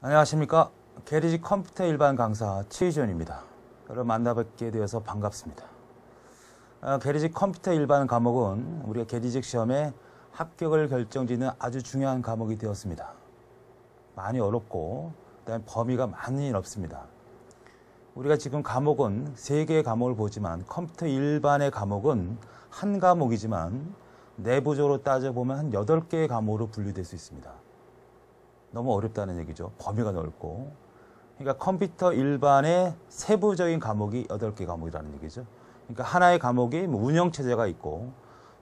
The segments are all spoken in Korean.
안녕하십니까. 게리지 컴퓨터 일반 강사 최희준입니다. 여러분 만나뵙게 되어서 반갑습니다. 게리지 컴퓨터 일반 과목은 우리가 게리직 시험에 합격을 결정짓는 아주 중요한 과목이 되었습니다. 많이 어렵고 그다음에 범위가 많이 넓습니다. 우리가 지금 과목은 3개의 과목을 보지만 컴퓨터 일반의 과목은 한 과목이지만 내부적으로 따져보면 한 8개의 과목으로 분류될 수 있습니다. 너무 어렵다는 얘기죠. 범위가 넓고. 그러니까 컴퓨터 일반의 세부적인 과목이 8개 과목이라는 얘기죠. 그러니까 하나의 과목이 운영체제가 있고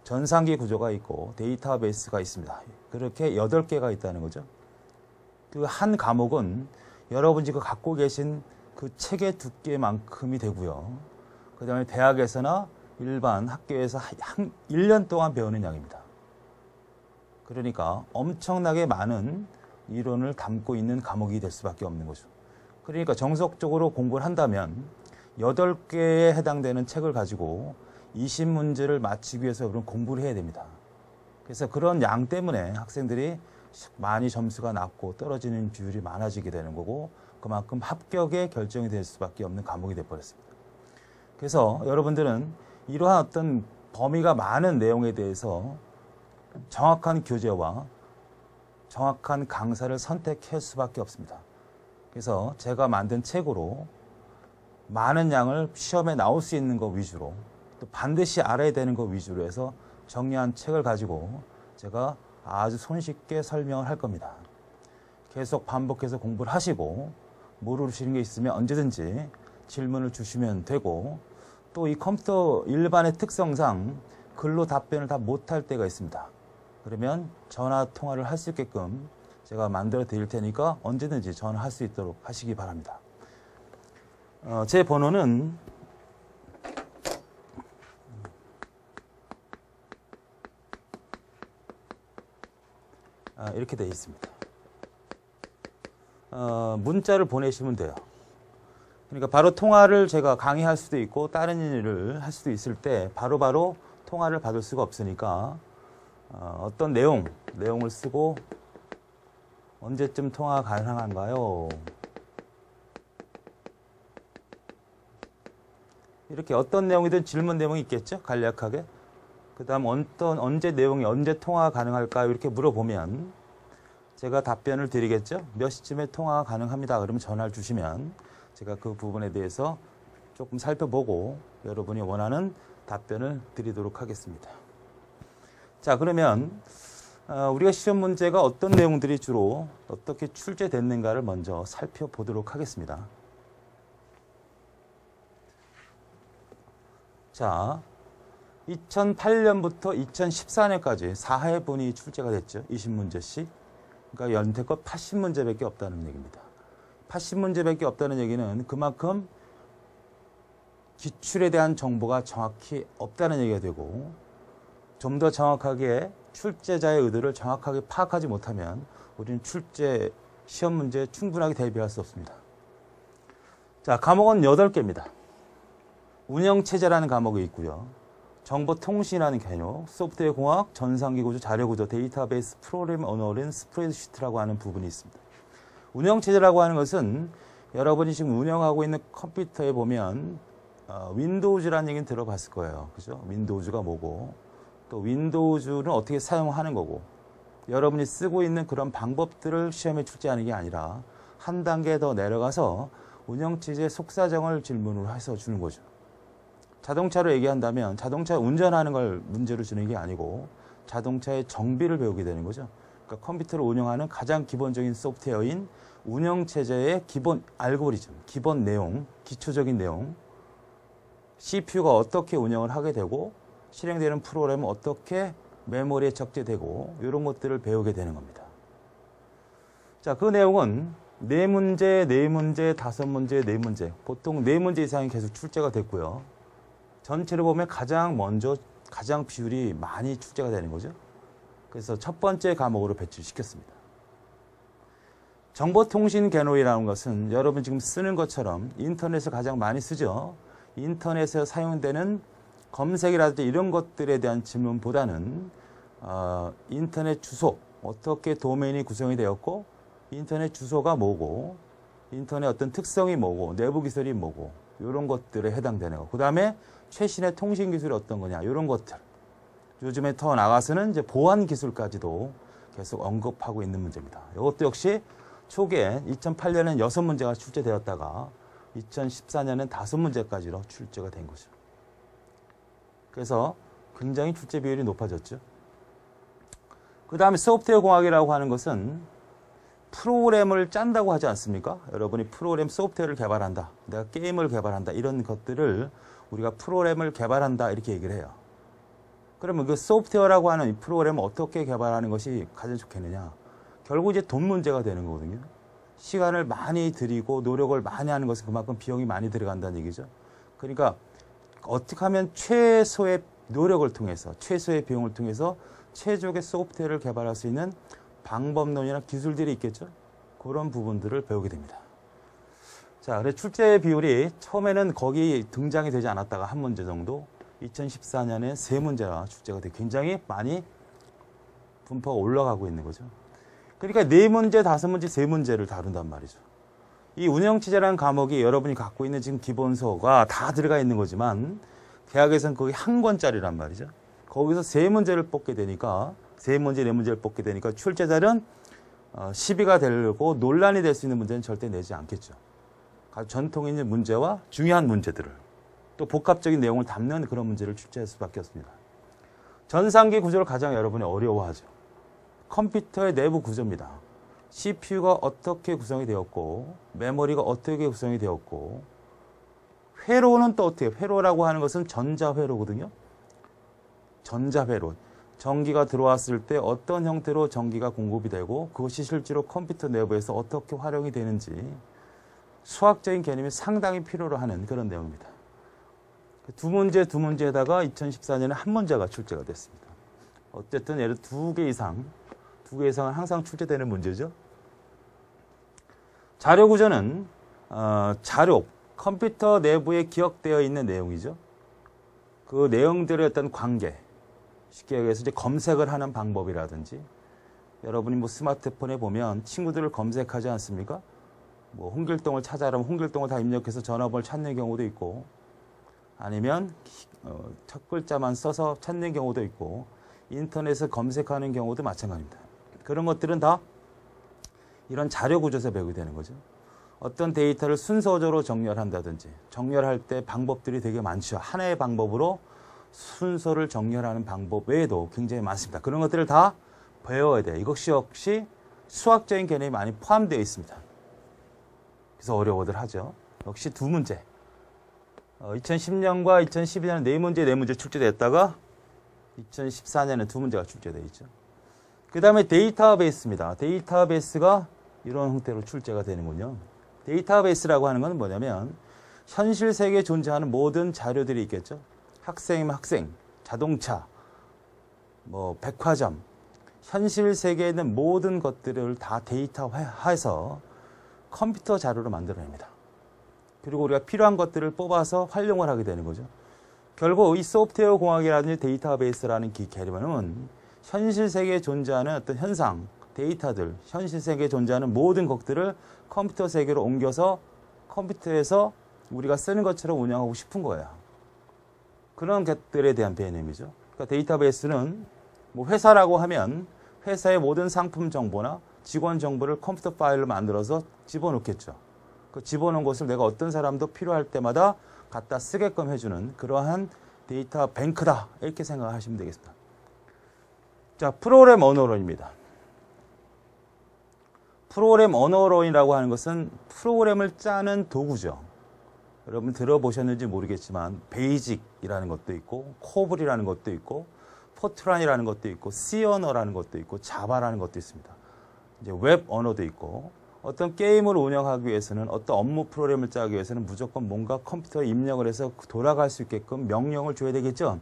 전산기 구조가 있고 데이터베이스가 있습니다. 그렇게 8개가 있다는 거죠. 그 한 과목은 여러분이 지금 갖고 계신 그 책의 두께만큼이 되고요. 그 다음에 대학에서나 일반 학교에서 한 1년 동안 배우는 양입니다. 그러니까 엄청나게 많은 이론을 담고 있는 과목이 될 수밖에 없는 거죠. 그러니까 정석적으로 공부를 한다면 8개에 해당되는 책을 가지고 20문제를 맞추기 위해서 그런 공부를 해야 됩니다. 그래서 그런 양 때문에 학생들이 많이 점수가 낮고 떨어지는 비율이 많아지게 되는 거고 그만큼 합격의 결정이 될 수밖에 없는 과목이 되어버렸습니다. 그래서 여러분들은 이러한 어떤 범위가 많은 내용에 대해서 정확한 교재와 정확한 강사를 선택할 수밖에 없습니다. 그래서 제가 만든 책으로 많은 양을 시험에 나올 수 있는 것 위주로 또 반드시 알아야 되는 것 위주로 해서 정리한 책을 가지고 제가 아주 손쉽게 설명을 할 겁니다. 계속 반복해서 공부를 하시고 모르시는 게 있으면 언제든지 질문을 주시면 되고 또 이 컴퓨터 일반의 특성상 글로 답변을 다 못할 때가 있습니다. 그러면 전화 통화를 할 수 있게끔 제가 만들어 드릴 테니까 언제든지 전화할 수 있도록 하시기 바랍니다. 제 번호는 이렇게 되어 있습니다. 문자를 보내시면 돼요. 그러니까 바로 통화를 제가 강의할 수도 있고 다른 일을 할 수도 있을 때 바로바로 통화를 받을 수가 없으니까 어떤 내용을 쓰고 언제쯤 통화 가능한가요? 이렇게 어떤 내용이든 질문 내용이 있겠죠? 간략하게. 그 다음 언제 통화 가능할까요? 이렇게 물어보면 제가 답변을 드리겠죠? 몇 시쯤에 통화 가능합니다. 그러면 전화를 주시면 제가 그 부분에 대해서 조금 살펴보고 여러분이 원하는 답변을 드리도록 하겠습니다. 자, 그러면 우리가 시험 문제가 어떤 내용들이 주로 어떻게 출제됐는가를 먼저 살펴보도록 하겠습니다. 자, 2008년부터 2014년까지 4회분이 출제가 됐죠. 20문제씩. 그러니까 연태껏 80문제밖에 없다는 얘기입니다. 80문제밖에 없다는 얘기는 그만큼 기출에 대한 정보가 정확히 없다는 얘기가 되고 좀 더 정확하게 출제자의 의도를 정확하게 파악하지 못하면 우리는 출제 시험 문제에 충분하게 대비할 수 없습니다. 자, 과목은 8개입니다. 운영체제라는 과목이 있고요. 정보통신이라는 개념, 소프트웨어공학, 전산기구조, 자료구조, 데이터베이스, 프로그램 언어인 스프레드시트라고 하는 부분이 있습니다. 운영체제라고 하는 것은 여러분이 지금 운영하고 있는 컴퓨터에 보면 윈도우즈라는 얘기는 들어봤을 거예요. 그죠? 윈도우즈가 뭐고 또 윈도우즈는 어떻게 사용하는 거고 여러분이 쓰고 있는 그런 방법들을 시험에 출제하는 게 아니라 한 단계 더 내려가서 운영체제 속사정을 질문으로 해서 주는 거죠. 자동차로 얘기한다면 자동차 운전하는 걸 문제로 주는 게 아니고 자동차의 정비를 배우게 되는 거죠. 그러니까 컴퓨터를 운영하는 가장 기본적인 소프트웨어인 운영체제의 기본 알고리즘, 기본 내용, 기초적인 내용, CPU가 어떻게 운영을 하게 되고 실행되는 프로그램은 어떻게 메모리에 적재되고 이런 것들을 배우게 되는 겁니다. 자, 그 내용은 4문제, 4문제, 5문제, 4문제 보통 4문제 이상이 계속 출제가 됐고요. 전체를 보면 가장 비율이 많이 출제가 되는 거죠. 그래서 첫 번째 과목으로 배치시켰습니다. 정보통신 개념이라는 것은 여러분 지금 쓰는 것처럼 인터넷을 가장 많이 쓰죠. 인터넷에 사용되는 검색이라든지 이런 것들에 대한 질문보다는 인터넷 주소, 어떻게 도메인이 구성이 되었고 인터넷 주소가 뭐고, 인터넷 어떤 특성이 뭐고, 내부 기술이 뭐고, 이런 것들에 해당되는 거. 그 다음에 최신의 통신 기술이 어떤 거냐, 이런 것들. 요즘에 더 나가서는 이제 보안 기술까지도 계속 언급하고 있는 문제입니다. 이것도 역시 초기에 2008년엔 6문제가 출제되었다가 2014년엔 5문제까지로 출제가 된 거죠. 그래서 굉장히 출제 비율이 높아졌죠. 그 다음에 소프트웨어 공학이라고 하는 것은 프로그램을 짠다고 하지 않습니까? 여러분이 프로그램 소프트웨어를 개발한다, 내가 게임을 개발한다, 이런 것들을 우리가 프로그램을 개발한다 이렇게 얘기를 해요. 그러면 그 소프트웨어라고 하는 이 프로그램을 어떻게 개발하는 것이 가장 좋겠느냐? 결국 이제 돈 문제가 되는 거거든요. 시간을 많이 들이고 노력을 많이 하는 것은 그만큼 비용이 많이 들어간다는 얘기죠. 그러니까 어떻게 하면 최소의 노력을 통해서, 최소의 비용을 통해서 최적의 소프트웨어를 개발할 수 있는 방법론이나 기술들이 있겠죠. 그런 부분들을 배우게 됩니다. 자, 그래서 출제 비율이 처음에는 거기 등장이 되지 않았다가 한 문제 정도, 2014년에 3문제가 출제가 돼 굉장히 많이 분포가 올라가고 있는 거죠. 그러니까 4문제, 5문제, 3문제를 다룬단 말이죠. 이 운영체제라는 과목이 여러분이 갖고 있는 지금 기본서가 다 들어가 있는 거지만 대학에서는 거의 한 권짜리란 말이죠. 거기서 3문제를 뽑게 되니까 3문제, 4문제를 뽑게 되니까 출제자는 시비가 되려고 논란이 될 수 있는 문제는 절대 내지 않겠죠. 전통 있는 문제와 중요한 문제들을 또 복합적인 내용을 담는 그런 문제를 출제할 수밖에 없습니다. 전산기 구조를 가장 여러분이 어려워하죠. 컴퓨터의 내부 구조입니다. CPU가 어떻게 구성이 되었고 메모리가 어떻게 구성이 되었고 회로는 또 어떻게, 회로라고 하는 것은 전자회로거든요. 전자회로. 전기가 들어왔을 때 어떤 형태로 전기가 공급이 되고 그것이 실제로 컴퓨터 내부에서 어떻게 활용이 되는지 수학적인 개념이 상당히 필요로 하는 그런 내용입니다. 2문제에다가 2014년에 한 문제가 출제가 됐습니다. 어쨌든 예를 들어 2개 이상은 항상 출제되는 문제죠. 자료 구조는 자료, 컴퓨터 내부에 기억되어 있는 내용이죠. 그 내용들의 어떤 관계, 쉽게 얘기해서 이제 검색을 하는 방법이라든지, 여러분이 뭐 스마트폰에 보면 친구들을 검색하지 않습니까? 뭐 홍길동을 찾아라면 홍길동을 다 입력해서 전화번호를 찾는 경우도 있고, 아니면 첫 글자만 써서 찾는 경우도 있고, 인터넷을 검색하는 경우도 마찬가지입니다. 그런 것들은 다 이런 자료 구조에서 배우게 되는 거죠. 어떤 데이터를 순서적으로 정렬한다든지, 정렬할 때 방법들이 되게 많죠. 하나의 방법으로 순서를 정렬하는 방법 외에도 굉장히 많습니다. 그런 것들을 다 배워야 돼요. 이것이 역시 수학적인 개념이 많이 포함되어 있습니다. 그래서 어려워들 하죠. 역시 2문제. 2010년과 2012년에 4문제 출제됐다가 2014년에 2문제가 출제되어 있죠. 그 다음에 데이터베이스입니다. 데이터베이스가 이런 형태로 출제가 되는군요. 데이터베이스라고 하는 건 뭐냐면 현실 세계에 존재하는 모든 자료들이 있겠죠. 학생이면 학생, 자동차, 뭐 백화점, 현실 세계에 있는 모든 것들을 다 데이터화해서 컴퓨터 자료로 만들어냅니다. 그리고 우리가 필요한 것들을 뽑아서 활용을 하게 되는 거죠. 결국 이 소프트웨어 공학이라든지 데이터베이스라는 개념은 현실 세계에 존재하는 어떤 현상, 데이터들, 현실 세계에 존재하는 모든 것들을 컴퓨터 세계로 옮겨서 컴퓨터에서 우리가 쓰는 것처럼 운영하고 싶은 거예요. 그런 것들에 대한 개념이죠. 그러니까 데이터베이스는 뭐 회사라고 하면 회사의 모든 상품 정보나 직원 정보를 컴퓨터 파일로 만들어서 집어넣겠죠. 그 집어넣은 것을 내가 어떤 사람도 필요할 때마다 갖다 쓰게끔 해주는 그러한 데이터 뱅크다, 이렇게 생각하시면 되겠습니다. 자, 프로그램 언어론입니다. 프로그램 언어론이라고 하는 것은 프로그램을 짜는 도구죠. 여러분 들어보셨는지 모르겠지만 베이직이라는 것도 있고 코블이라는 것도 있고 포트란이라는 것도 있고 C 언어라는 것도 있고 자바라는 것도 있습니다. 이제 웹 언어도 있고, 어떤 게임을 운영하기 위해서는, 어떤 업무 프로그램을 짜기 위해서는 무조건 뭔가 컴퓨터에 입력을 해서 돌아갈 수 있게끔 명령을 줘야 되겠죠.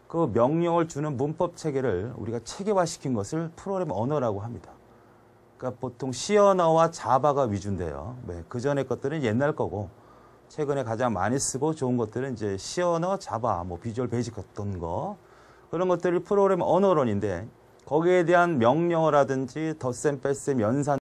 그 명령을 주는 문법 체계를 우리가 체계화시킨 것을 프로그램 언어라고 합니다. 그러니까 보통 C 언어와 자바가 위주인데요. 네, 그 전에 것들은 옛날 거고, 최근에 가장 많이 쓰고 좋은 것들은 이제 C 언어, 자바, 뭐 비주얼 베이직 같은 거, 그런 것들이 프로그램 언어론인데, 거기에 대한 명령어라든지 덧셈, 뺄셈, 연산